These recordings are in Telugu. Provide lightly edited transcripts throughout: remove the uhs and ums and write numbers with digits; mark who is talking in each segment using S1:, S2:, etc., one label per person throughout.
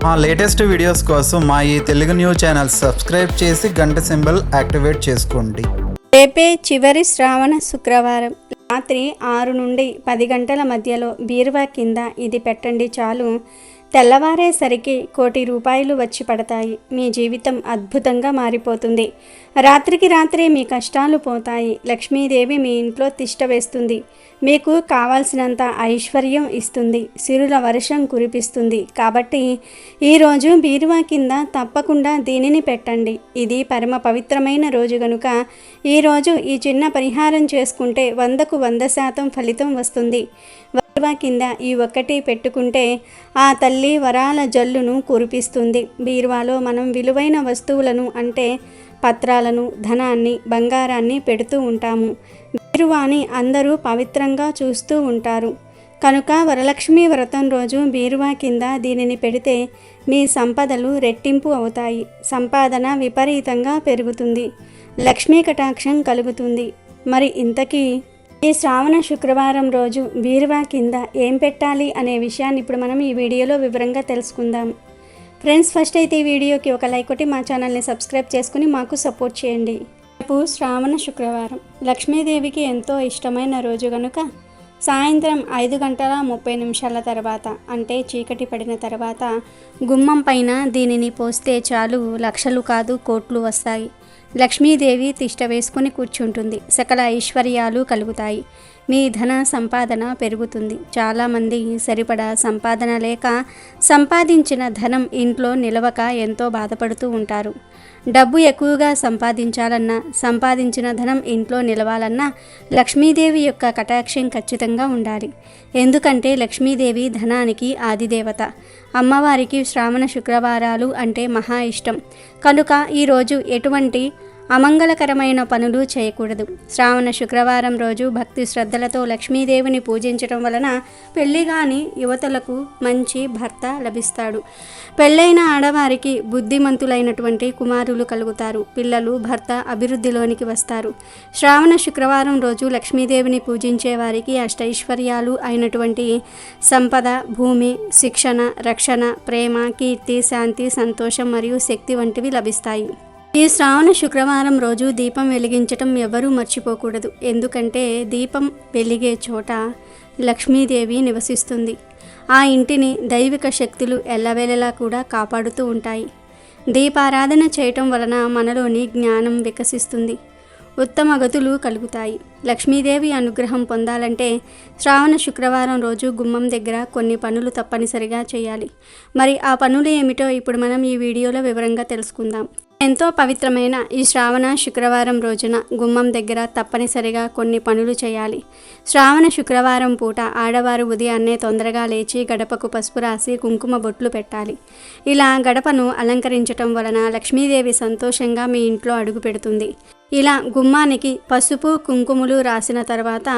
S1: మా లేటెస్ట్ వీడియోస్ కోసం మా ఈ తెలుగు న్యూస్ ఛానల్ సబ్స్క్రైబ్ చేసి గంట సింబల్ యాక్టివేట్ చేసుకోండి.
S2: రేపే చివరి శ్రావణ శుక్రవారం రాత్రి 6 నుండి 10 గంటల మధ్యలో బీరువా కింద ఇది పెట్టండి చాలు. తెల్లవారేసరికి 1 కోటి రూపాయలు వచ్చి పడతాయి. మీ జీవితం అద్భుతంగా మారిపోతుంది. రాత్రికి రాత్రే మీ కష్టాలు పోతాయి. లక్ష్మీదేవి మీ ఇంట్లో తిష్ట వేస్తుంది. మీకు కావాల్సినంత ఐశ్వర్యం ఇస్తుంది. సిరుల వర్షం కురిపిస్తుంది. కాబట్టి ఈరోజు బీరువా కింద తప్పకుండా దీనిని పెట్టండి. ఇది పరమ పవిత్రమైన రోజు గనుక ఈరోజు ఈ చిన్న పరిహారం చేసుకుంటే 100కు 100% ఫలితం వస్తుంది. బీరువా కింద ఈ ఒక్కటి పెట్టుకుంటే ఆ తల్లి వరాల జల్లును కురిపిస్తుంది. బీరువాలో మనం విలువైన వస్తువులను అంటే పత్రాలను, ధనాన్ని, బంగారాన్ని పెడుతూ ఉంటాము. బీరువాని అందరూ పవిత్రంగా చూస్తూ ఉంటారు కనుక వరలక్ష్మి వ్రతం రోజు బీరువా కింద దీనిని పెడితే మీ సంపదలు రెట్టింపు అవుతాయి. సంపాదన విపరీతంగా పెరుగుతుంది. లక్ష్మీ కటాక్షం కలుగుతుంది. మరి ఇంతకీ ఈ శ్రావణ శుక్రవారం రోజు బీరువా కింద ఏం పెట్టాలి అనే విషయాన్ని ఇప్పుడు మనం ఈ వీడియోలో వివరంగా తెలుసుకుందాం. ఫ్రెండ్స్, ఫస్ట్ అయితే ఈ వీడియోకి ఒక లైక్ కొట్టి మా ఛానల్ని సబ్స్క్రైబ్ చేసుకుని మాకు సపోర్ట్ చేయండి. రేపు శ్రావణ శుక్రవారం లక్ష్మీదేవికి ఎంతో ఇష్టమైన రోజు కనుక సాయంత్రం 5:30 తర్వాత అంటే చీకటి పడిన తర్వాత గుమ్మం పైన దీనిని పోస్తే చాలు లక్షలు కాదు కోట్లు వస్తాయి. లక్ష్మీదేవి తిష్ట వేసుకుని కూర్చుంటుంది. సకల ఐశ్వర్యాలు కలుగుతాయి. మీ ధన సంపాదన పెరుగుతుంది. చాలామంది సరిపడా సంపాదన లేక సంపాదించిన ధనం ఇంట్లో నిలవక ఎంతో బాధపడుతూ ఉంటారు. డబ్బు ఎక్కువగా సంపాదించాలన్నా, సంపాదించిన ధనం ఇంట్లో నిలవాలన్నా లక్ష్మీదేవి యొక్క కటాక్షం ఖచ్చితంగా ఉండాలి. ఎందుకంటే లక్ష్మీదేవి ధనానికి ఆదిదేవత. అమ్మవారికి శ్రావణ శుక్రవారాలు అంటే మహా ఇష్టం కనుక ఈరోజు ఎటువంటి అమంగళకరమైన పనులు చేయకూడదు. శ్రావణ శుక్రవారం రోజు భక్తి శ్రద్ధలతో లక్ష్మీదేవిని పూజించడం వలన పెళ్లిగాని యువతలకు మంచి భర్త లభిస్తాడు. పెళ్ళైన ఆడవారికి బుద్ధిమంతులైనటువంటి కుమారులు కలుగుతారు. పిల్లలు, భర్త అభివృద్ధిలోనికి వస్తారు. శ్రావణ శుక్రవారం రోజు లక్ష్మీదేవిని పూజించే వారికి అష్టైశ్వర్యాలు అయినటువంటి సంపద, భూమి, శిక్షణ, రక్షణ, ప్రేమ, కీర్తి, శాంతి, సంతోషం మరియు శక్తి వంటివి లభిస్తాయి. ఈ శ్రావణ శుక్రవారం రోజు దీపం వెలిగించటం ఎవరూ మర్చిపోకూడదు. ఎందుకంటే దీపం వెలిగే చోట లక్ష్మీదేవి నివసిస్తుంది. ఆ ఇంటిని దైవిక శక్తులు ఎల్లవేళలా కూడా కాపాడుతూ ఉంటాయి. దీపారాధన చేయటం వలన మనలోని జ్ఞానం వికసిస్తుంది. ఉత్తమ గతులు కలుగుతాయి. లక్ష్మీదేవి అనుగ్రహం పొందాలంటే శ్రావణ శుక్రవారం రోజు గుమ్మం దగ్గర కొన్ని పనులు తప్పనిసరిగా చేయాలి. మరి ఆ పనులు ఏమిటో ఇప్పుడు మనం ఈ వీడియోలో వివరంగా తెలుసుకుందాం. ఎంతో పవిత్రమైన ఈ శ్రావణ శుక్రవారం రోజున గుమ్మం దగ్గర తప్పనిసరిగా కొన్ని పనులు చేయాలి. శ్రావణ శుక్రవారం పూట ఆడవారు ఉదయాన్నే తొందరగా లేచి గడపకు పసుపు రాసి కుంకుమ బొట్లు పెట్టాలి. ఇలా గడపను అలంకరించటం వలన లక్ష్మీదేవి సంతోషంగా మీ ఇంట్లో అడుగు పెడుతుంది. ఇలా గుమ్మానికి పసుపు కుంకుమలు రాసిన తర్వాత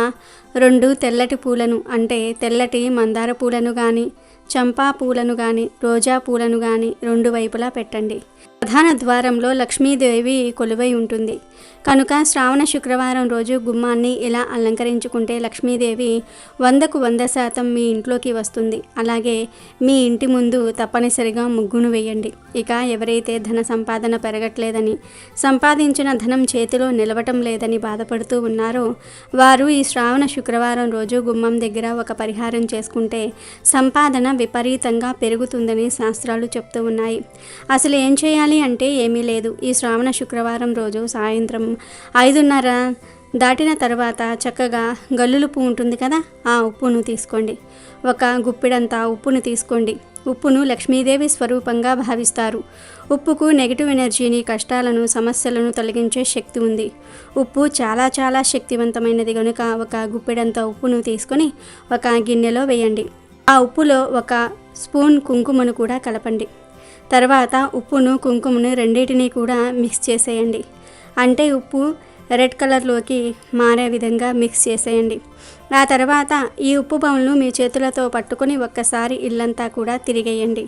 S2: 2 తెల్లటి పూలను అంటే తెల్లటి మందార పూలను కానీ, చంపా పూలను కానీ, రోజా పూలను కానీ 2 వైపులా పెట్టండి. ప్రధాన ద్వారంలో లక్ష్మీదేవి కొలువై ఉంటుంది కనుక శ్రావణ శుక్రవారం రోజు గుమ్మాన్ని ఇలా అలంకరించుకుంటే లక్ష్మీదేవి 100కు 100% మీ ఇంట్లోకి వస్తుంది. అలాగే మీ ఇంటి ముందు తప్పనిసరిగా ముగ్గును వేయండి. ఇక ఎవరైతే ధన సంపాదన పెరగట్లేదని, సంపాదించిన ధనం చేతిలో నిలవటం లేదని బాధపడుతూ ఉన్నారో వారు ఈ శ్రావణ శుక్రవారం రోజు గుమ్మం దగ్గర ఒక పరిహారం చేసుకుంటే సంపాదన విపరీతంగా పెరుగుతుందని శాస్త్రాలు చెప్తూ ఉన్నాయి. అసలు ఏం చేయాలి అంటే ఏమీ లేదు. ఈ శ్రావణ శుక్రవారం రోజు సాయంత్రం 5:30 దాటిన తర్వాత చక్కగా గల్లులు పువ్వు ఉంటుంది కదా, ఆ ఉప్పును తీసుకోండి. ఒక గుప్పిడంతా ఉప్పును తీసుకోండి. ఉప్పును లక్ష్మీదేవి స్వరూపంగా భావిస్తారు. ఉప్పుకు నెగిటివ్ ఎనర్జీని, కష్టాలను, సమస్యలను తొలగించే శక్తి ఉంది. ఉప్పు చాలా చాలా శక్తివంతమైనది కనుక ఒక గుప్పిడంతా ఉప్పును తీసుకొని ఒక గిన్నెలో వేయండి. ఆ ఉప్పులో 1 స్పూన్ కుంకుమను కూడా కలపండి. తర్వాత ఉప్పును, కుంకుమను రెండింటినీ కూడా మిక్స్ చేసేయండి. అంటే ఉప్పు రెడ్ కలర్లోకి మారే విధంగా మిక్స్ చేసేయండి. ఆ తర్వాత ఈ ఉప్పు బౌల్ను మీ చేతులతో పట్టుకొని ఒక్కసారి ఇల్లంతా కూడా తిరిగేయండి.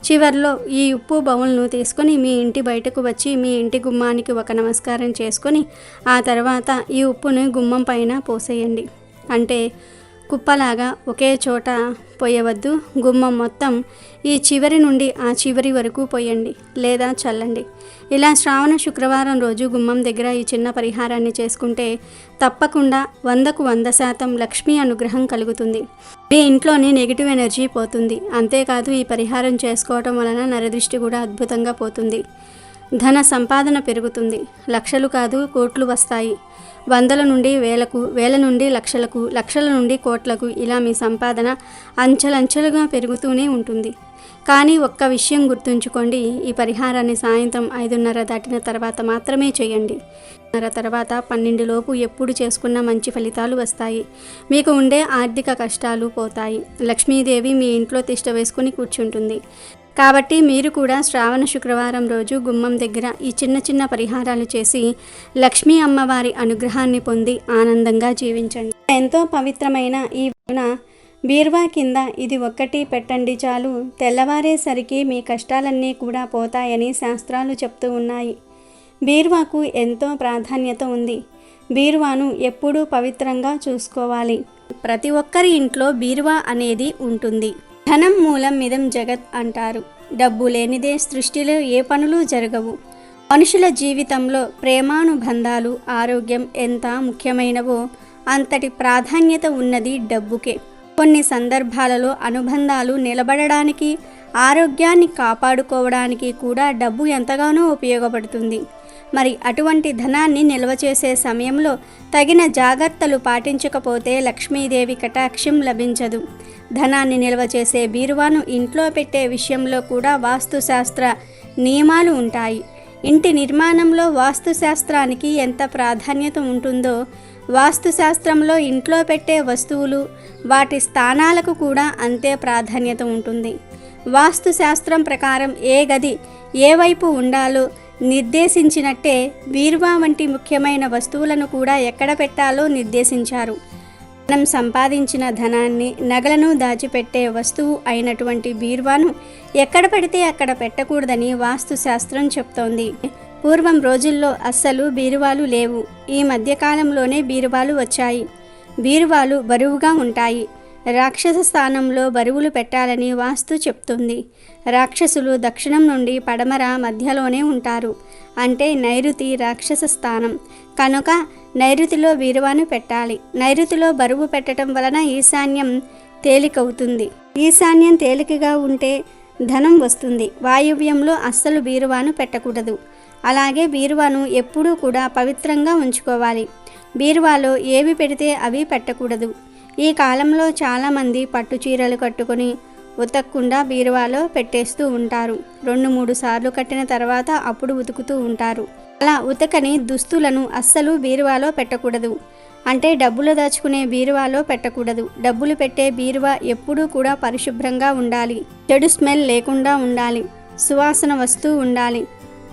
S2: చివర్లో ఈ ఉప్పు బౌల్ను తీసుకొని మీ ఇంటి బయటకు వచ్చి మీ ఇంటి గుమ్మానికి ఒక నమస్కారం చేసుకొని ఆ తర్వాత ఈ ఉప్పును గుమ్మం పైన పోసేయండి. అంటే కుప్పలాగా ఒకే చోట పోయవద్దు. గుమ్మం మొత్తం ఈ చివరి నుండి ఆ చివరి వరకు పోయండి లేదా చల్లండి. ఇలా శ్రావణ శుక్రవారం రోజు గుమ్మం దగ్గర ఈ చిన్న పరిహారాన్ని చేసుకుంటే తప్పకుండా 100కు 100% లక్ష్మీ అనుగ్రహం కలుగుతుంది. మీ ఇంట్లోని నెగిటివ్ ఎనర్జీ పోతుంది. అంతేకాదు ఈ పరిహారం చేసుకోవటం వలన నరదృష్టి కూడా అద్భుతంగా పోతుంది. ధన సంపాదన పెరుగుతుంది. లక్షలు కాదు కోట్లు వస్తాయి. 100ల నుండి వేలకు, వేల నుండి లక్షలకు, లక్షల నుండి కోట్లకు ఇలా మీ సంపాదన అంచెలంచెలుగా పెరుగుతూనే ఉంటుంది. కానీ ఒక్క విషయం గుర్తుంచుకోండి, ఈ పరిహారాన్ని సాయంత్రం 5:30 దాటిన తర్వాత మాత్రమే చేయండి. తర్వాత 12 లోపు ఎప్పుడు చేసుకున్న మంచి ఫలితాలు వస్తాయి. మీకు ఉండే ఆర్థిక కష్టాలు పోతాయి. లక్ష్మీదేవి మీ ఇంట్లో తిష్ట వేసుకుని కూర్చుంటుంది. కాబట్టి మీరు కూడా శ్రావణ శుక్రవారం రోజు గుమ్మం దగ్గర ఈ చిన్న చిన్న పరిహారాలు చేసి లక్ష్మీ అమ్మవారి అనుగ్రహాన్ని పొంది ఆనందంగా జీవించండి. ఎంతో పవిత్రమైన ఈ బీరువా కింద ఇది ఒక్కటి పెట్టండి చాలు, తెల్లవారేసరికి మీ కష్టాలన్నీ కూడా పోతాయని శాస్త్రాలు చెప్తూ ఉన్నాయి. బీరువాకు ఎంతో ప్రాధాన్యత ఉంది. బీరువాను ఎప్పుడూ పవిత్రంగా చూసుకోవాలి. ప్రతి ఒక్కరి ఇంట్లో బీరువా అనేది ఉంటుంది. ధనం మూలం మిదం జగత్ అంటారు. డబ్బు లేనిదే సృష్టిలో ఏ పనులు జరగవు. మనుషుల జీవితంలో ప్రేమానుబంధాలు, ఆరోగ్యం ఎంత ముఖ్యమైనవో అంతటి ప్రాధాన్యత ఉన్నది డబ్బుకే. కొన్ని సందర్భాలలో అనుబంధాలు నిలబడడానికి, ఆరోగ్యాన్ని కాపాడుకోవడానికి కూడా డబ్బు ఎంతగానో ఉపయోగపడుతుంది. మరి అటువంటి ధనాన్ని నిల్వ చేసే సమయంలో తగిన జాగ్రత్తలు పాటించకపోతే లక్ష్మీదేవి కటాక్షం లభించదు. ధనాన్ని నిల్వ చేసే బీరువాను ఇంట్లో పెట్టే విషయంలో కూడా వాస్తుశాస్త్ర నియమాలు ఉంటాయి. ఇంటి నిర్మాణంలో వాస్తుశాస్త్రానికి ఎంత ప్రాధాన్యత ఉంటుందో, వాస్తుశాస్త్రంలో ఇంట్లో పెట్టే వస్తువులు, వాటి స్థానాలకు కూడా అంతే ప్రాధాన్యత ఉంటుంది. వాస్తుశాస్త్రం ప్రకారం ఏ గది ఏ వైపు ఉండాలో నిర్దేశించినట్టే బీరువా వంటి ముఖ్యమైన వస్తువులను కూడా ఎక్కడ పెట్టాలో నిర్దేశించారు. మనం సంపాదించిన ధనాన్ని, నగలను దాచిపెట్టే వస్తువు అయినటువంటి బీరువాను ఎక్కడ పెడితే అక్కడ పెట్టకూడదని వాస్తుశాస్త్రం చెప్తోంది. పూర్వం రోజుల్లో అస్సలు బీరువాలు లేవు. ఈ మధ్యకాలంలోనే బీరువాలు వచ్చాయి. బీరువాలు బరువుగా ఉంటాయి. రాక్షస స్థానంలో బరువులు పెట్టాలని వాస్తు చెప్తుంది. రాక్షసులు దక్షిణం నుండి పడమర మధ్యలోనే ఉంటారు. అంటే నైరుతి రాక్షస స్థానం. కనుక నైరుతిలో బీరువాను పెట్టాలి. నైరుతిలో బరువు పెట్టడం వలన ఈశాన్యం తేలికవుతుంది. ఈశాన్యం తేలికగా ఉంటే ధనం వస్తుంది. వాయువ్యంలో అస్సలు బీరువాను పెట్టకూడదు. అలాగే బీరువాను ఎప్పుడూ కూడా పవిత్రంగా ఉంచుకోవాలి. బీరువాలో ఏవి పెడితే అవి పెట్టకూడదు. ఈ కాలంలో చాలామంది పట్టు చీరలు కట్టుకొని ఉతకకుండా బీరువాలో పెట్టేస్తూ ఉంటారు. 2-3 సార్లు కట్టిన తర్వాత అప్పుడు ఉతుకుతూ ఉంటారు. అలా ఉతకని దుస్తులను అస్సలు బీరువాలో పెట్టకూడదు. అంటే డబ్బులు దాచుకునే బీరువాలో పెట్టకూడదు. డబ్బులు పెట్టే బీరువా ఎప్పుడూ కూడా పరిశుభ్రంగా ఉండాలి. చెడు స్మెల్ లేకుండా ఉండాలి. సువాసన వస్తూ ఉండాలి.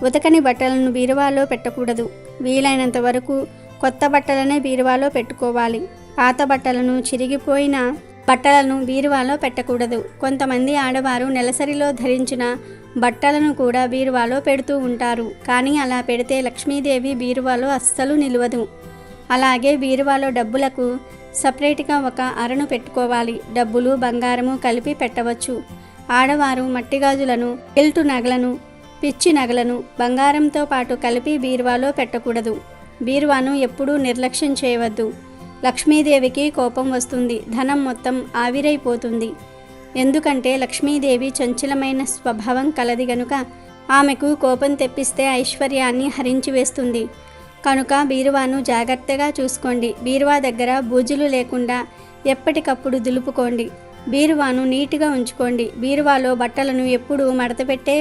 S2: ఉతకని బట్టలను బీరువాలో పెట్టకూడదు. వీలైనంత వరకు కొత్త బట్టలనే బీరువాలో పెట్టుకోవాలి. పాత బట్టలను, చిరిగిపోయిన బట్టలను బీరువాలో పెట్టకూడదు. కొంతమంది ఆడవారు నెలసరిలో ధరించిన బట్టలను కూడా బీరువాలో పెడుతూ ఉంటారు. కానీ అలా పెడితే లక్ష్మీదేవి బీరువాలో అస్సలు నిలవదు. అలాగే బీరువాలో డబ్బులకు సపరేట్గా ఒక అరను పెట్టుకోవాలి. డబ్బులు, బంగారము కలిపి పెట్టవచ్చు. ఆడవారు మట్టి గాజులను, ఎల్టు నగలను, పిచ్చి నగలను బంగారంతో పాటు కలిపి బీరువాలో పెట్టకూడదు. బీరువాను ఎప్పుడూ నిర్లక్ష్యం చేయవద్దు. లక్ష్మీదేవికి కోపం వస్తుంది. ధనం మొత్తం ఆవిరైపోతుంది. ఎందుకంటే లక్ష్మీదేవి చంచలమైన స్వభావం కలది గనుక ఆమెకు కోపం తెప్పిస్తే ఐశ్వర్యాన్ని హరించి వేస్తుంది. కనుక బీరువాను జాగ్రత్తగా చూసుకోండి. బీరువా దగ్గర బూజులు లేకుండా ఎప్పటికప్పుడు దులుపుకోండి. బీరువాను నీట్గా ఉంచుకోండి. బీరువాలో బట్టలను ఎప్పుడూ మడతపెట్టే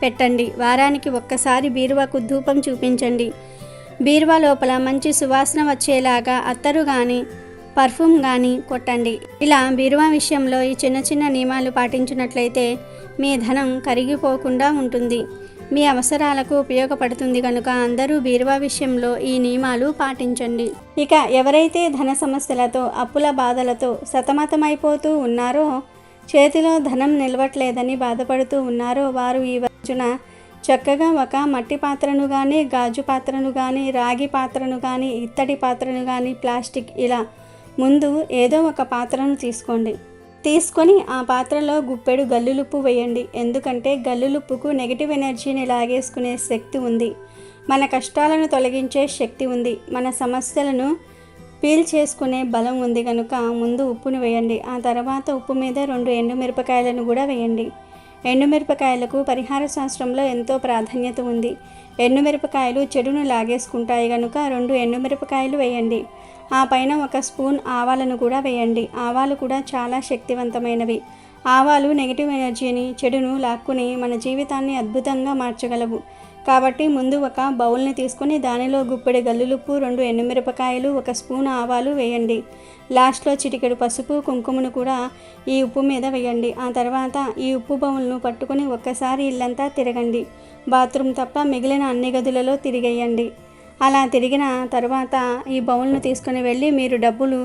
S2: పెట్టండి. వారానికి ఒక్కసారి బీరువాకు ధూపం చూపించండి. బీరువా లోపల మంచి సువాసన వచ్చేలాగా అత్తరు కానీ, పర్ఫ్యూమ్ కానీ కొట్టండి. ఇలా బీరువా విషయంలో ఈ చిన్న చిన్న నియమాలు పాటించినట్లయితే మీ ధనం కరిగిపోకుండా ఉంటుంది. మీ అవసరాలకు ఉపయోగపడుతుంది. కనుక అందరూ బీరువా విషయంలో ఈ నియమాలు పాటించండి. ఇక ఎవరైతే ధన సమస్యలతో, అప్పుల బాధలతో సతమతమైపోతూ ఉన్నారో, చేతిలో ధనం నిలవట్లేదని బాధపడుతూ ఉన్నారో వారు ఈ రోజున చక్కగా ఒక మట్టి పాత్రను కానీ, గాజు పాత్రను కానీ, రాగి పాత్రను కానీ, ఇత్తడి పాత్రను కానీ, ప్లాస్టిక్ ఇలా ముందు ఏదో ఒక పాత్రను తీసుకొని ఆ పాత్రలో గుప్పెడు గల్లులుప్పు వేయండి. ఎందుకంటే గల్లులుప్పుకు నెగిటివ్ ఎనర్జీని లాగేసుకునే శక్తి ఉంది. మన కష్టాలను తొలగించే శక్తి ఉంది. మన సమస్యలను పీల్ చేసుకునే బలం ఉంది కనుక ముందు ఉప్పును వేయండి. ఆ తర్వాత ఉప్పు మీద 2 ఎండుమిరపకాయలను కూడా వేయండి. ఎండుమిరపకాయలకు పరిహార శాస్త్రంలో ఎంతో ప్రాధాన్యత ఉంది. ఎండుమిరపకాయలు చెడును లాగేసుకుంటాయి కనుక 2 ఎండుమిరపకాయలు వేయండి. ఆ పైన 1 స్పూన్ ఆవాలను కూడా వేయండి. ఆవాలు కూడా చాలా శక్తివంతమైనవి. ఆవాలు నెగిటివ్ ఎనర్జీని, చెడును లాక్కుని మన జీవితాన్ని అద్భుతంగా మార్చగలవు. కాబట్టి ముందు ఒక బౌల్ని తీసుకొని దానిలో గుప్పెడు గల్లులుప్పు, 2 ఎండుమిరపకాయలు, 1 స్పూన్ ఆవాలు వేయండి. లాస్ట్లో చిటికెడు పసుపు, కుంకుమను కూడా ఈ ఉప్పు మీద వేయండి. ఆ తర్వాత ఈ ఉప్పు బౌల్ను పట్టుకొని ఒక్కసారి ఇల్లంతా తిరగండి. బాత్రూమ్ తప్ప మిగిలిన అన్ని గదులలో తిరిగేయండి. అలా తిరిగిన తర్వాత ఈ బౌల్ను తీసుకుని వెళ్ళి మీరు డబ్బులు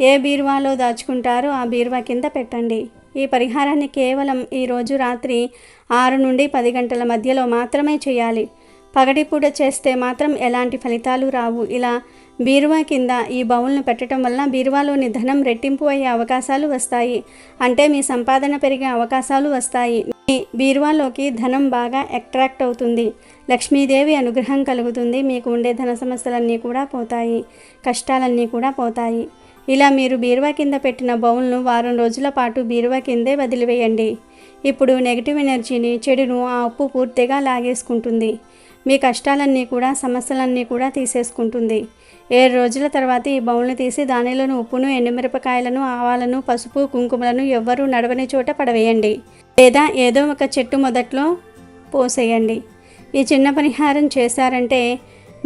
S2: ఏ బీరువాలో దాచుకుంటారో ఆ బీరువా కింద పెట్టండి. ఈ పరిహారాన్ని కేవలం ఈరోజు రాత్రి 6 నుండి 10 గంటల మధ్యలో మాత్రమే చేయాలి. పగటిపూట చేస్తే మాత్రం ఎలాంటి ఫలితాలు రావు. ఇలా బీరువా కింద ఈ బౌల్ను పెట్టడం వలన బీరువాలోని ధనం రెట్టింపు అయ్యే అవకాశాలు వస్తాయి. అంటే మీ సంపాదన పెరిగే అవకాశాలు వస్తాయి. మీ బీరువాలోకి ధనం బాగా అట్రాక్ట్ అవుతుంది. లక్ష్మీదేవి అనుగ్రహం కలుగుతుంది. మీకు ఉండే ధన సమస్యలన్నీ కూడా పోతాయి. కష్టాలన్నీ కూడా పోతాయి. ఇలా మీరు బీరువా కింద పెట్టిన బౌల్ను వారం రోజుల పాటు బీరువా కిందే వదిలివేయండి. ఇప్పుడు నెగిటివ్ ఎనర్జీని, చెడును ఆ ఉప్పు పూర్తిగా లాగేసుకుంటుంది. మీ కష్టాలన్నీ కూడా, సమస్యలన్నీ కూడా తీసేసుకుంటుంది. 7 రోజుల తర్వాత ఈ బౌల్ని తీసి దానిలోని ఉప్పును, ఎండుమిరపకాయలను, ఆవాలను, పసుపు, కుంకుమలను ఎవ్వరూ నడవని చోట పడవేయండి. లేదా ఏదో ఒక చెట్టు మొదట్లో పోసేయండి. ఈ చిన్న పరిహారం చేశారంటే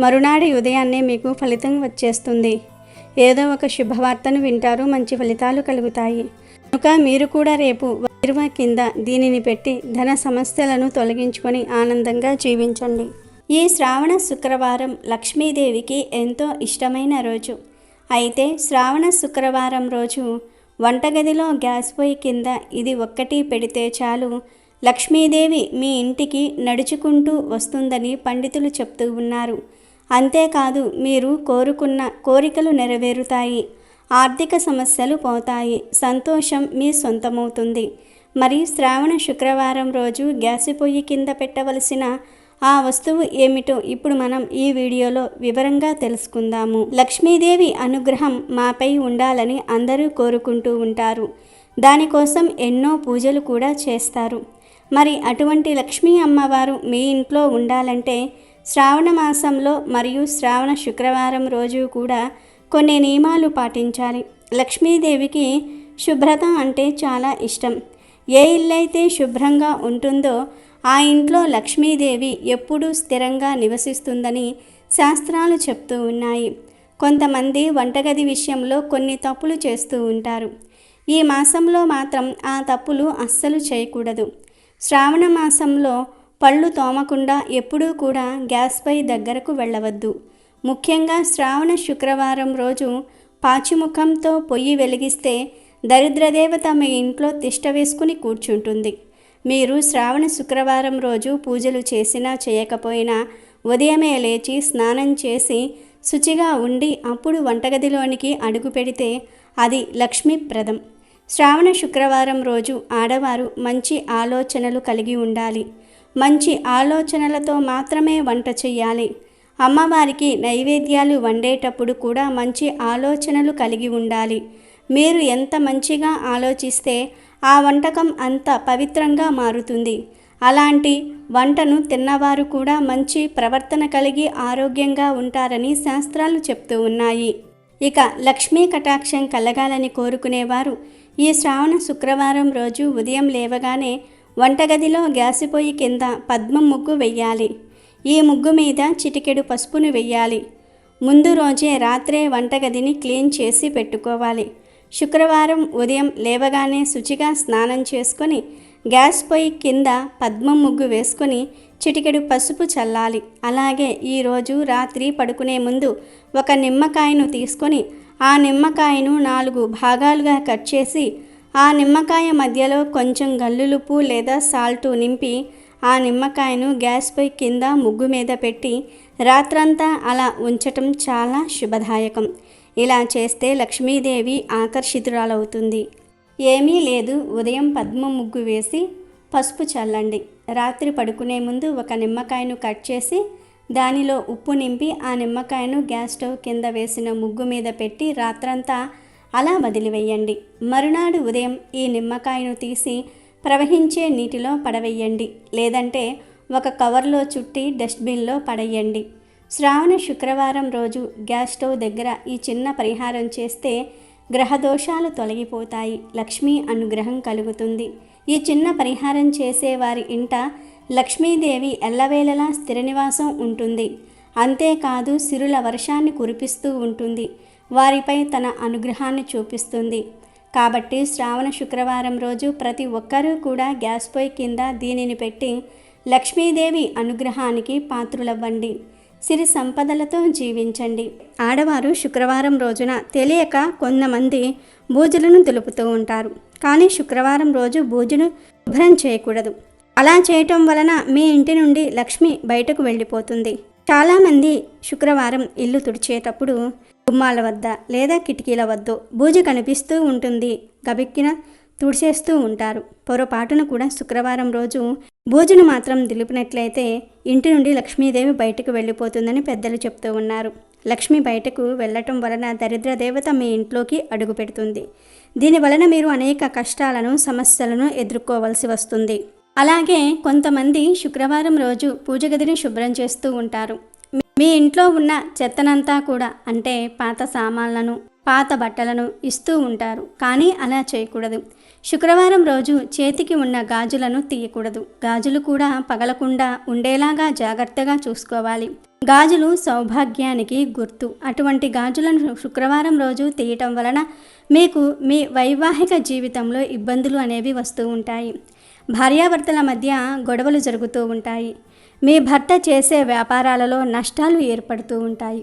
S2: మరునాడి ఉదయాన్నే మీకు ఫలితం వచ్చేస్తుంది. ఏదో ఒక శుభవార్తను వింటారు. మంచి ఫలితాలు కలుగుతాయి. కనుక మీరు కూడా రేపు బీరువా కింద దీనిని పెట్టి ధన సమస్యలను తొలగించుకొని ఆనందంగా జీవించండి. ఈ శ్రావణ శుక్రవారం లక్ష్మీదేవికి ఎంతో ఇష్టమైన రోజు. అయితే శ్రావణ శుక్రవారం రోజు వంటగదిలో గ్యాస్ పొయ్యి కింద ఇది ఒక్కటి పెడితే చాలు, లక్ష్మీదేవి మీ ఇంటికి నడుచుకుంటూ వస్తుందని పండితులు చెప్తూ ఉన్నారు. అంతేకాదు, మీరు కోరుకున్న కోరికలు నెరవేరుతాయి. ఆర్థిక సమస్యలు పోతాయి. సంతోషం మీ సొంతమవుతుంది. మరి శ్రావణ శుక్రవారం రోజు గ్యాస్ పొయ్యి కింద పెట్టవలసిన ఆ వస్తువు ఏమిటో ఇప్పుడు మనం ఈ వీడియోలో వివరంగా తెలుసుకుందాము. లక్ష్మీదేవి అనుగ్రహం మాపై ఉండాలని అందరూ కోరుకుంటూ ఉంటారు. దానికోసం ఎన్నో పూజలు కూడా చేస్తారు. మరి అటువంటి లక్ష్మీ అమ్మవారు మీ ఇంట్లో ఉండాలంటే శ్రావణ మాసంలో మరియు శ్రావణ శుక్రవారం రోజు కూడా కొన్ని నియమాలు పాటించాలి. లక్ష్మీదేవికి శుభ్రత అంటే చాలా ఇష్టం. ఏ ఇల్లైతే శుభ్రంగా ఉంటుందో ఆ ఇంట్లో లక్ష్మీదేవి ఎప్పుడూ స్థిరంగా నివసిస్తుందని శాస్త్రాలు చెప్తూ ఉన్నాయి. కొంతమంది వంటగది విషయంలో కొన్ని తప్పులు చేస్తూ ఉంటారు. ఈ మాసంలో మాత్రం ఆ తప్పులు అస్సలు చేయకూడదు. శ్రావణ మాసంలో పళ్ళు తోమకుండా ఎప్పుడూ కూడా గ్యాస్పై దగ్గరకు వెళ్ళవద్దు. ముఖ్యంగా శ్రావణ శుక్రవారం రోజు పాచిముఖంతో పొయ్యి వెలిగిస్తే దరిద్రదేవత మీ ఇంట్లో తిష్ట వేసుకుని కూర్చుంటుంది. మీరు శ్రావణ శుక్రవారం రోజు పూజలు చేసినా చేయకపోయినా ఉదయమే లేచి స్నానం చేసి శుచిగా ఉండి అప్పుడు వంటగదిలోనికి అడుగు పెడితే అది లక్ష్మీప్రదం. శ్రావణ శుక్రవారం రోజు ఆడవారు మంచి ఆలోచనలు కలిగి ఉండాలి. మంచి ఆలోచనలతో మాత్రమే వంట చేయాలి. అమ్మవారికి నైవేద్యాలు వండేటప్పుడు కూడా మంచి ఆలోచనలు కలిగి ఉండాలి. మీరు ఎంత మంచిగా ఆలోచిస్తే ఆ వంటకం అంత పవిత్రంగా మారుతుంది. అలాంటి వంటను తిన్నవారు కూడా మంచి ప్రవర్తన కలిగి ఆరోగ్యంగా ఉంటారని శాస్త్రాలు చెప్తూ ఉన్నాయి. ఇక లక్ష్మీ కటాక్షం కలగాలని కోరుకునేవారు ఈ శ్రావణ శుక్రవారం రోజు ఉదయం లేవగానే వంటగదిలో గ్యాస్ పొయ్యి కింద పద్మం ముగ్గు వెయ్యాలి. ఈ ముగ్గు మీద చిటికెడు పసుపును వెయ్యాలి. ముందు రోజే రాత్రే వంటగదిని క్లీన్ చేసి పెట్టుకోవాలి. శుక్రవారం ఉదయం లేవగానే శుచిగా స్నానం చేసుకొని గ్యాస్ పొయ్యి కింద పద్మం ముగ్గు వేసుకొని చిటికెడు పసుపు చల్లాలి. అలాగే ఈరోజు రాత్రి పడుకునే ముందు ఒక నిమ్మకాయను తీసుకొని ఆ నిమ్మకాయను 4 భాగాలుగా కట్ చేసి ఆ నిమ్మకాయ మధ్యలో కొంచెం గల్లులుప్పు లేదా సాల్టు నింపి ఆ నిమ్మకాయను గ్యాస్ పొయ్యి కింద ముగ్గు మీద పెట్టి రాత్రంతా అలా ఉంచటం చాలా శుభదాయకం. ఇలా చేస్తే లక్ష్మీదేవి ఆకర్షితురాలవుతుంది. ఏమీ లేదు, ఉదయం పద్మ ముగ్గు వేసి పసుపు చల్లండి. రాత్రి పడుకునే ముందు ఒక నిమ్మకాయను కట్ చేసి దానిలో ఉప్పు నింపి ఆ నిమ్మకాయను గ్యాస్ స్టవ్ కింద వేసిన ముగ్గు మీద పెట్టి రాత్రంతా అలా వదిలివేయండి. మరునాడు ఉదయం ఈ నిమ్మకాయను తీసి ప్రవహించే నీటిలో పడవేయండి, లేదంటే ఒక కవర్లో చుట్టి డస్ట్బిన్లో పడేయండి. శ్రావణ శుక్రవారం రోజు గ్యాస్ స్టవ్ దగ్గర ఈ చిన్న పరిహారం చేస్తే గ్రహదోషాలు తొలగిపోతాయి, లక్ష్మీ అనుగ్రహం కలుగుతుంది. ఈ చిన్న పరిహారం చేసేవారి ఇంట లక్ష్మీదేవి ఎల్లవేళలా స్థిర నివాసం ఉంటుంది. అంతేకాదు సిరుల వర్షాన్ని కురిపిస్తూ ఉంటుంది, వారిపై తన అనుగ్రహాన్ని చూపిస్తుంది. కాబట్టి శ్రావణ శుక్రవారం రోజు ప్రతి ఒక్కరూ కూడా గ్యాస్ పొయ్యి కింద దీనిని పెట్టి లక్ష్మీదేవి అనుగ్రహానికి పాత్రులవ్వండి. సిరి సంపదలతో జీవించండి. ఆడవారు శుక్రవారం రోజున తెలియక కొంతమంది బూజులను దులుపుతూ ఉంటారు, కానీ శుక్రవారం రోజు బూజును శుభ్రం చేయకూడదు. అలా చేయటం వలన మీ ఇంటి నుండి లక్ష్మి బయటకు వెళ్ళిపోతుంది. చాలామంది శుక్రవారం ఇల్లు తుడిచేటప్పుడు గుమ్మాల వద్ద లేదా కిటికీల వద్ద బూజు కనిపిస్తూ ఉంటుంది, గబిక్కిన తుడిచేస్తూ ఉంటారు. పొరపాటున కూడా శుక్రవారం రోజు బూజును మాత్రం దులిపినట్లయితే ఇంటి నుండి లక్ష్మీదేవి బయటకు వెళ్ళిపోతుందని పెద్దలు చెప్తూ ఉన్నారు. లక్ష్మి బయటకు వెళ్ళటం వలన దరిద్ర దేవత మీ ఇంట్లోకి అడుగు పెడుతుంది. దీని వలన మీరు అనేక కష్టాలను సమస్యలను ఎదుర్కోవలసి వస్తుంది. అలాగే కొంతమంది శుక్రవారం రోజు పూజ గదిని శుభ్రం చేస్తూ ఉంటారు. మీ ఇంట్లో ఉన్న చెత్తనంతా కూడా, అంటే పాత సామాన్లను పాత బట్టలను ఇస్తూ ఉంటారు, కానీ అలా చేయకూడదు. శుక్రవారం రోజు చేతికి ఉన్న గాజులను తీయకూడదు. గాజులు కూడా పగలకుండా ఉండేలాగా జాగ్రత్తగా చూసుకోవాలి. గాజులు సౌభాగ్యానికి గుర్తు. అటువంటి గాజులను శుక్రవారం రోజు తీయటం వలన మీకు మీ వైవాహిక జీవితంలో ఇబ్బందులు అనేవి వస్తూ ఉంటాయి. భార్యాభర్తల మధ్య గొడవలు జరుగుతూ ఉంటాయి. మీ భర్త చేసే వ్యాపారాలలో నష్టాలు ఏర్పడుతూ ఉంటాయి.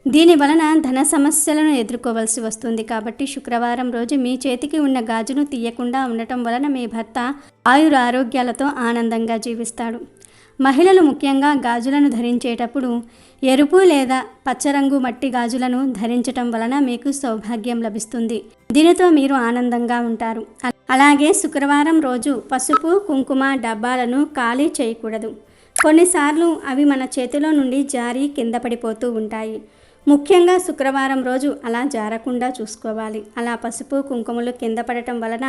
S2: దీని వలన ధన సమస్యలను ఎదుర్కోవలసి వస్తుంది. కాబట్టి శుక్రవారం రోజు మీ చేతికి ఉన్న గాజును తీయకుండా ఉండటం వలన మీ భర్త ఆయురారోగ్యాలతో ఆనందంగా జీవిస్తాడు. మహిళలు ముఖ్యంగా గాజులను ధరించేటప్పుడు ఎరుపు లేదా పచ్చరంగు మట్టి గాజులను ధరించటం వలన మీకు సౌభాగ్యం లభిస్తుంది. దీనితో మీరు ఆనందంగా ఉంటారు. అలాగే శుక్రవారం రోజు పసుపు కుంకుమ డబ్బాలను ఖాళీ చేయకూడదు. కొన్నిసార్లు అవి మన చేతిలో నుండి జారి కింద పడిపోతూ ఉంటాయి. ముఖ్యంగా శుక్రవారం రోజు అలా జారకుండా చూసుకోవాలి. అలా పసుపు కుంకుమలు కింద పడటం వలన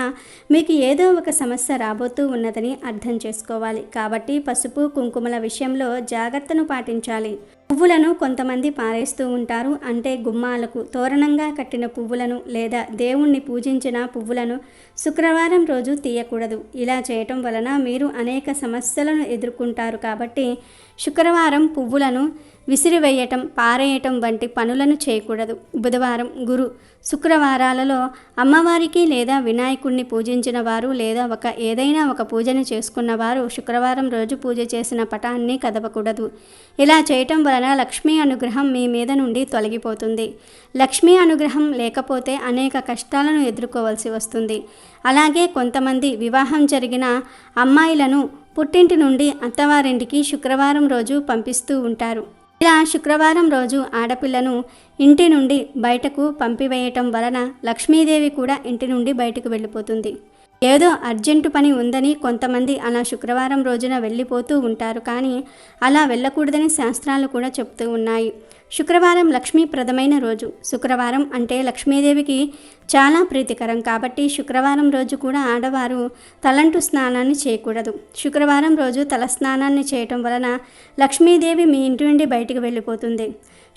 S2: మీకు ఏదో ఒక సమస్య రాబోతూ ఉన్నదని అర్థం చేసుకోవాలి. కాబట్టి పసుపు కుంకుమల విషయంలో జాగ్రత్తను పాటించాలి. పువ్వులను కొంతమంది పారేస్తూ ఉంటారు, అంటే గుమ్మాలకు తోరణంగా కట్టిన పువ్వులను లేదా దేవుణ్ణి పూజించిన పువ్వులను శుక్రవారం రోజు తీయకూడదు. ఇలా చేయటం వలన మీరు అనేక సమస్యలను ఎదుర్కొంటారు. కాబట్టి శుక్రవారం పువ్వులను విసిరివేయటం, పారేయటం వంటి పనులను చేయకూడదు. బుధవారం, గురు, శుక్రవారాలలో అమ్మవారికి లేదా వినాయకుడిని పూజించిన వారు లేదా ఏదైనా ఒక పూజను చేసుకున్న వారు శుక్రవారం రోజు పూజ చేసిన పటాన్ని కదపకూడదు. ఇలా చేయటం వలన లక్ష్మీ అనుగ్రహం మీ మీద నుండి తొలగిపోతుంది. లక్ష్మీ అనుగ్రహం లేకపోతే అనేక కష్టాలను ఎదుర్కోవాల్సి వస్తుంది. అలాగే కొంతమంది వివాహం జరిగిన అమ్మాయిలను పుట్టింటి నుండి అత్తవారింటికి శుక్రవారం రోజు పంపిస్తూ ఉంటారు. ఇలా శుక్రవారం రోజు ఆడపిల్లను ఇంటి నుండి బయటకు పంపివేయటం వలన లక్ష్మీదేవి కూడా ఇంటి నుండి బయటకు వెళ్ళిపోతుంది. ఏదో అర్జెంటు పని ఉందని కొంతమంది అలా శుక్రవారం రోజున వెళ్ళిపోతూ ఉంటారు, కానీ అలా వెళ్ళకూడదని శాస్త్రాలు కూడా చెప్తూ ఉన్నాయి. శుక్రవారం లక్ష్మీప్రదమైన రోజు. శుక్రవారం అంటే లక్ష్మీదేవికి చాలా ప్రీతికరం. కాబట్టి శుక్రవారం రోజు కూడా ఆడవారు తలంటు స్నానాన్ని చేయకూడదు. శుక్రవారం రోజు తల స్నానాన్ని చేయటం వలన లక్ష్మీదేవి మీ ఇంటి నుండి బయటకు వెళ్ళిపోతుంది.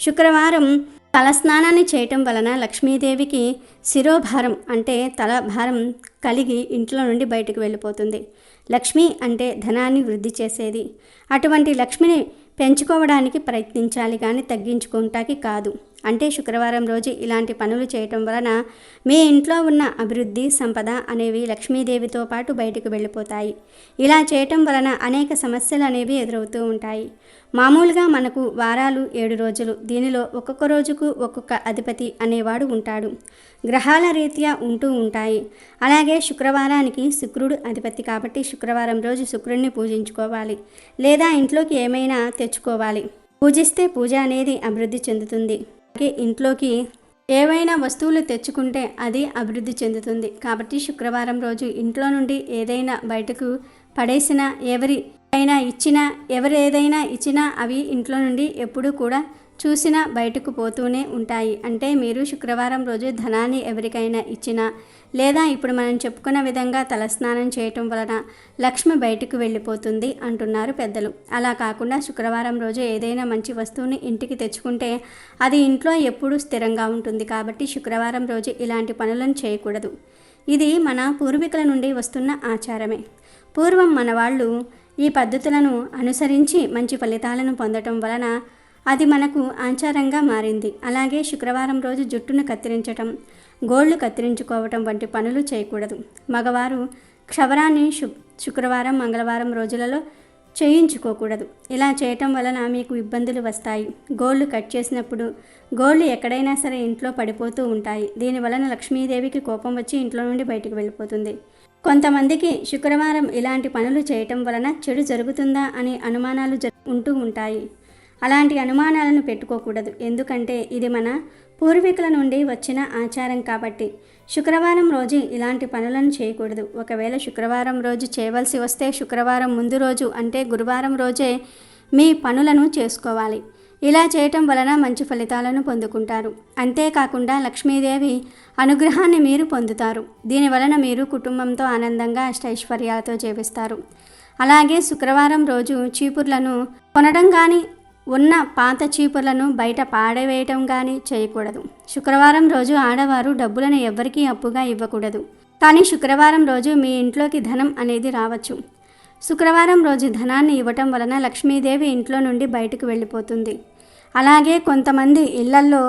S2: శుక్రవారం తలస్నానాన్ని చేయటం వలన లక్ష్మీదేవికి శిరోభారం అంటే తల భారం కలిగి ఇంట్లో నుండి బయటకు వెళ్ళిపోతుంది. లక్ష్మి అంటే ధనాన్ని వృద్ధి చేసేది. అటువంటి లక్ష్మిని పెంచుకోవడానికి ప్రయత్నించాలి, కానీ తగ్గించుకుంటాకి కాదు. అంటే శుక్రవారం రోజు ఇలాంటి పనులు చేయటం వలన మీ ఇంట్లో ఉన్న అభివృద్ధి, సంపద అనేవి లక్ష్మీదేవితో పాటు బయటకు వెళ్ళిపోతాయి. ఇలా చేయటం వలన అనేక సమస్యలు అనేవి ఎదురవుతూ ఉంటాయి. మామూలుగా మనకు వారాలు 7 రోజులు. దీనిలో ఒక్కొక్క రోజుకు ఒక్కొక్క అధిపతి అనేవాడు ఉంటాడు. గ్రహాల రీత్యా ఉంటూ ఉంటాయి. అలాగే శుక్రవారానికి శుక్రుడు అధిపతి. కాబట్టి శుక్రవారం రోజు శుక్రుడిని పూజించుకోవాలి, లేదా ఇంట్లోకి ఏమైనా తెచ్చుకోవాలి. పూజిస్తే పూజ అనేది అభివృద్ధి చెందుతుంది. అలాగే ఇంట్లోకి ఏవైనా వస్తువులు తెచ్చుకుంటే అది అభివృద్ధి చెందుతుంది. కాబట్టి శుక్రవారం రోజు ఇంట్లో నుండి ఏదైనా బయటకు పడేసినా, ఎవరు ఏదైనా ఇచ్చినా అవి ఇంట్లో నుండి ఎప్పుడూ కూడా చూసినా బయటకు పోతూనే ఉంటాయి. అంటే మీరు శుక్రవారం రోజు ధనాన్ని ఎవరికైనా ఇచ్చినా, లేదా ఇప్పుడు మనం చెప్పుకున్న విధంగా తలస్నానం చేయటం వలన లక్ష్మి బయటకు వెళ్ళిపోతుంది అంటున్నారు పెద్దలు. అలా కాకుండా శుక్రవారం రోజు ఏదైనా మంచి వస్తువుని ఇంటికి తెచ్చుకుంటే అది ఇంట్లో ఎప్పుడూ స్థిరంగా ఉంటుంది. కాబట్టి శుక్రవారం రోజు ఇలాంటి పనులను చేయకూడదు. ఇది మన పూర్వీకుల నుండి వస్తున్న ఆచారమే. పూర్వం మన వాళ్ళు ఈ పద్ధతులను అనుసరించి మంచి ఫలితాలను పొందటం వలన అది మనకు ఆచారంగా మారింది. అలాగే శుక్రవారం రోజు జుట్టును కత్తిరించటం, గోళ్లు కత్తిరించుకోవటం వంటి పనులు చేయకూడదు. మగవారు క్షవరాన్ని శుక్రవారం, మంగళవారం రోజులలో చేయించుకోకూడదు. ఇలా చేయటం వలన మీకు ఇబ్బందులు వస్తాయి. గోళ్లు కట్ చేసినప్పుడు గోళ్లు ఎక్కడైనా సరే ఇంట్లో పడిపోతూ ఉంటాయి. దీనివలన లక్ష్మీదేవికి కోపం వచ్చి ఇంట్లో నుండి బయటికి వెళ్ళిపోతుంది. కొంతమందికి శుక్రవారం ఇలాంటి పనులు చేయటం వలన చెడు జరుగుతుందా అనే అనుమానాలు ఉంటూ ఉంటాయి. అలాంటి అనుమానాలను పెట్టుకోకూడదు. ఎందుకంటే ఇది మన పూర్వీకుల నుండి వచ్చిన ఆచారం కాబట్టి శుక్రవారం రోజు ఇలాంటి పనులను చేయకూడదు. ఒకవేళ శుక్రవారం రోజు చేయవలసి వస్తే శుక్రవారం ముందు రోజు అంటే గురువారం రోజే మీ పనులను చేసుకోవాలి. ఇలా చేయటం వలన మంచి ఫలితాలను పొందుకుంటారు. అంతేకాకుండా లక్ష్మీదేవి అనుగ్రహాన్ని మీరు పొందుతారు. దీనివలన మీరు కుటుంబంతో ఆనందంగా అష్టైశ్వర్యాలతో జీవిస్తారు. అలాగే శుక్రవారం రోజు చీపుర్లను కొనడం కానీ, ఉన్న పాత చీపుర్లను బయట పాడవేయటం కానీ చేయకూడదు. శుక్రవారం రోజు ఆడవారు డబ్బులను ఎవ్వరికీ అప్పుగా ఇవ్వకూడదు. కానీ శుక్రవారం రోజు మీ ఇంట్లోకి ధనం అనేది రావచ్చు. శుక్రవారం రోజు ధనాన్ని ఇవ్వటం వలన లక్ష్మీదేవి ఇంట్లో నుండి బయటకు వెళ్ళిపోతుంది. అలాగే కొంతమంది ఇళ్లల్లో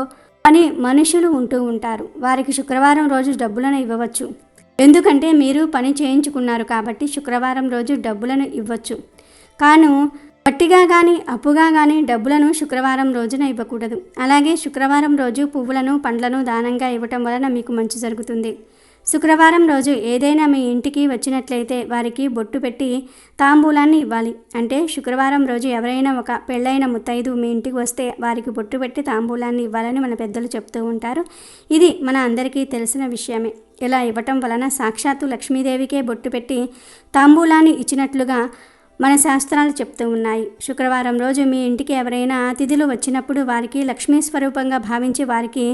S2: పని మనుషులు ఉంటూ ఉంటారు. వారికి శుక్రవారం రోజు డబ్బులను ఇవ్వవచ్చు. ఎందుకంటే మీరు పని చేయించుకున్నారు కాబట్టి శుక్రవారం రోజు డబ్బులను ఇవ్వచ్చు. కాను వట్టిగా కానీ అప్పుగా కానీ డబ్బులను శుక్రవారం రోజున ఇవ్వకూడదు. అలాగే శుక్రవారం రోజు పువ్వులను, పండ్లను దానంగా ఇవ్వటం వలన మీకు మంచి జరుగుతుంది. శుక్రవారం రోజు ఏదైనా మీ ఇంటికి వచ్చినట్లయితే వారికి బొట్టు పెట్టి తాంబూలాన్ని ఇవ్వాలి. అంటే శుక్రవారం రోజు ఎవరైనా ఒక పెళ్ళైన ముత్తైదు మీ ఇంటికి వస్తే వారికి బొట్టు పెట్టి తాంబూలాన్ని ఇవ్వాలని మన పెద్దలు చెప్తూ ఉంటారు. ఇది మన అందరికీ తెలిసిన విషయమే. ఇలా ఇవ్వటం వలన సాక్షాత్తు లక్ష్మీదేవికే బొట్టు పెట్టి తాంబూలాన్ని ఇచ్చినట్లుగా మన శాస్త్రాలు చెప్తూ ఉన్నాయి. శుక్రవారం రోజు మీ ఇంటికి ఎవరైనా అతిథులు వచ్చినప్పుడు వారికి లక్ష్మీ స్వరూపంగా భావించి వారికి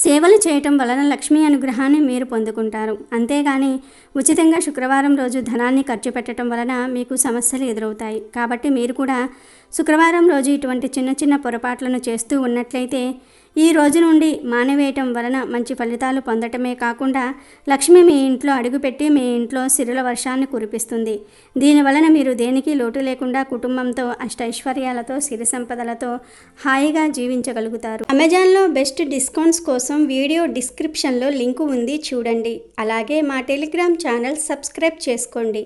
S2: సేవలు చేయటం వలన లక్ష్మీ అనుగ్రహాన్ని మీరు పొందుకుంటారు. అంతేగాని ఉచితంగా శుక్రవారం రోజు ధనాన్ని ఖర్చు పెట్టడం వలన మీకు సమస్యలు ఎదురవుతాయి. కాబట్టి మీరు కూడా శుక్రవారం రోజు ఇటువంటి చిన్న చిన్న పొరపాట్లను చేస్తూ ఉన్నట్లయితే ఈ రోజు నుండి మానివేయటం వలన మంచి ఫలితాలు పొందటమే కాకుండా లక్ష్మి మీ ఇంట్లో అడుగుపెట్టి మీ ఇంట్లో సిరుల వర్షాన్ని కురిపిస్తుంది. దీనివలన మీరు దేనికి లోటు లేకుండా కుటుంబంతో అష్టైశ్వర్యాలతో సిరి సంపదలతో హాయిగా జీవించగలుగుతారు. అమెజాన్లో బెస్ట్ డిస్కౌంట్స్ కోసం వీడియో డిస్క్రిప్షన్లో లింకు ఉంది, చూడండి. అలాగే మా టెలిగ్రామ్ ఛానల్ సబ్స్క్రైబ్ చేసుకోండి.